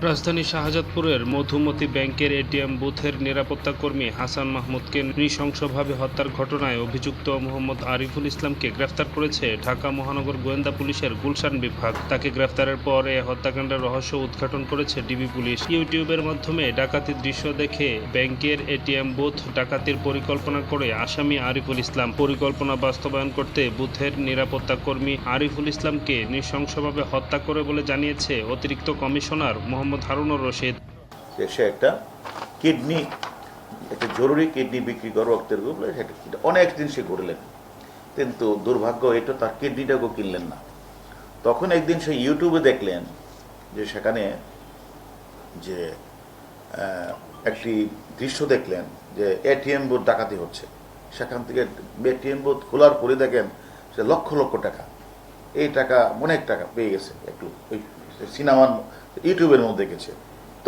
রাজধানীর শাহজাদপুরের মধুমতি ব্যাংকের এটিএম বুথের নিরাপত্তা কর্মী হাসান মাহমুদকে নৃশংসভাবে হত্যার ঘটনায় অভিযুক্ত মোহাম্মদ আরিফুল ইসলামকে গ্রেফতার করেছে ঢাকা মহানগর গোয়েন্দা পুলিশের গুলশান বিভাগ। তাকে গ্রেফতারের পর এ হত্যাকাণ্ডের রহস্য উদ্ঘাটন করেছে ডিবি পুলিশ। ইউটিউবের মাধ্যমে ডাকাতির দৃশ্য দেখে ব্যাংকের এটিএম বুথ ডাকাতির পরিকল্পনা করে আসামি আরিফুল ইসলাম। পরিকল্পনা বাস্তবায়ন করতে বুথের নিরাপত্তা কর্মী আরিফুল ইসলামকে নৃশংসভাবে হত্যা করে বলে জানিয়েছে অতিরিক্ত কমিশনার মোহাম্মদ হারুনুর রশিদ। সে একটা কিডনি, একটা জরুরি কিডনি বিক্রি করে রক্তের গ্রুপ, অনেক দিন সে করলেন, কিন্তু দুর্ভাগ্য এটা তার কিডনিটাকেও কিনলেন না। তখন একদিন সে ইউটিউবে দেখলেন যে সেখানে যে একটি দৃশ্য দেখলেন যে এটিএম বুথ ডাকাতি হচ্ছে। সেখান থেকে এটিএম বুথ খোলার পরে দেখেন সে লক্ষ লক্ষ টাকা, এই টাকা অনেক টাকা পেয়ে গেছে, একটু ওই সিনেমার ইউটিউবের মধ্যে গেছে।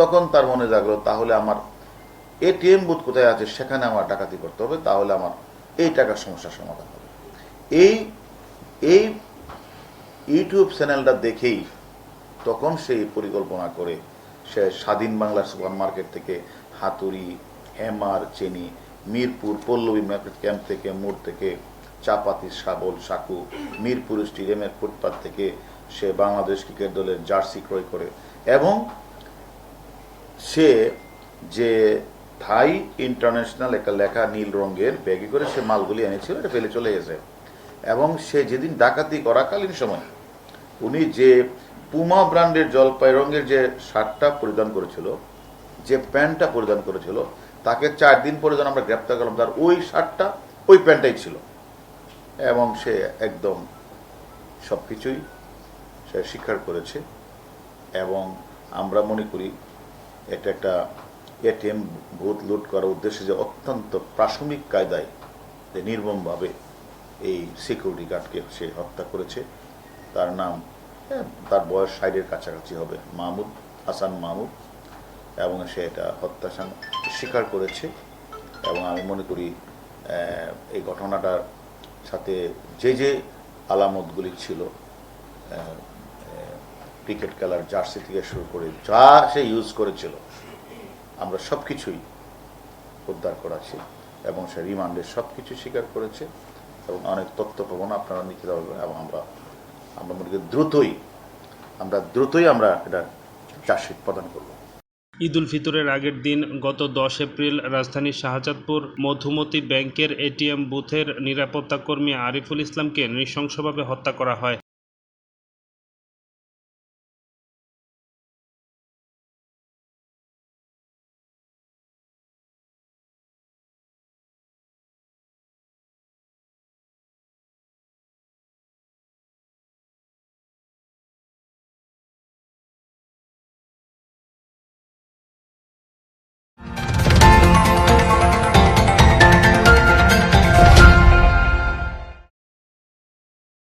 তখন তার মনে জাগলো, তাহলে আমার এটিএম বুথ কোথায় আছে সেখানে আমার ডাকাতি করতে হবে, তাহলে আমার এই টাকার সমস্যার সমাধান হবে। এই এই ইউটিউব চ্যানেলটা দেখেই তখন সেই পরিকল্পনা করে সে স্বাধীন বাংলা সুপার মার্কেট থেকে হাতুড়ি, হ্যামার, চেনি, মিরপুর পল্লবী মার্কেট ক্যাম্প থেকে, মোড় থেকে চাপাতি, শাবল, সাকু, মিরপুর স্টেডিয়ামের ফুটপাত থেকে সে বাংলাদেশ ক্রিকেট দলের জার্সি ক্রয় করে, এবং সে যে থাই ইন্টারন্যাশনাল একটা লেখা নীল রঙের ব্যাগে করে সে মালগুলি এনেছিল, এটা ফেলে চলে গেছে। এবং সে যেদিন ডাকাতি করাকালীন সময় উনি যে পুমা ব্র্যান্ডের জলপাই রঙের যে শার্টটা পরিধান করেছিল, যে প্যান্টটা পরিধান করেছিল, তাকে 4 দিন পরে যখন আমরা গ্রেপ্তার করলাম, তার ওই শার্টটা ওই প্যান্টটাই ছিল। এবং সে একদম সব কিছুই সে স্বীকার করেছে। এবং আমরা মনে করি এটা একটা এটিএম বুথ লুট করার উদ্দেশ্যে যে অত্যন্ত প্রাথমিক কায়দায় যে নির্মমভাবে এই সিকিউরিটি গার্ডকে সে হত্যা করেছে। তার নাম, তার বয়স 60-এর কাছাকাছি হবে, মাহমুদ, হাসান মাহমুদ, এবং সে এটা হত্যা স্বীকার করেছে। এবং আমি মনে করি এই ঘটনাটার সাথে যে যে আলামতগুলি ছিল, ক্রিকেট খেলার জার্সি থেকে শুরু করে যা সে ইউজ করেছিল, আমরা সব কিছুই উদ্ধার করেছি এবং সে রিমান্ডে সব কিছু স্বীকার করেছে এবং অনেক তথ্য প্রমাণ আপনারা নিতে পারবেন। এবং আমরা মনে করি দ্রুতই আমরা এটা চার্জশিট প্রদান করব। ঈদ উল ফিতরের আগের দিন গত 10 এপ্রিল রাজধানীর শাহজাদপুর মধুমতি ব্যাংকের এটিএম বুথের নিরাপত্তা কর্মী আরিফুল ইসলামকে নৃশংসভাবে হত্যা করা হয়।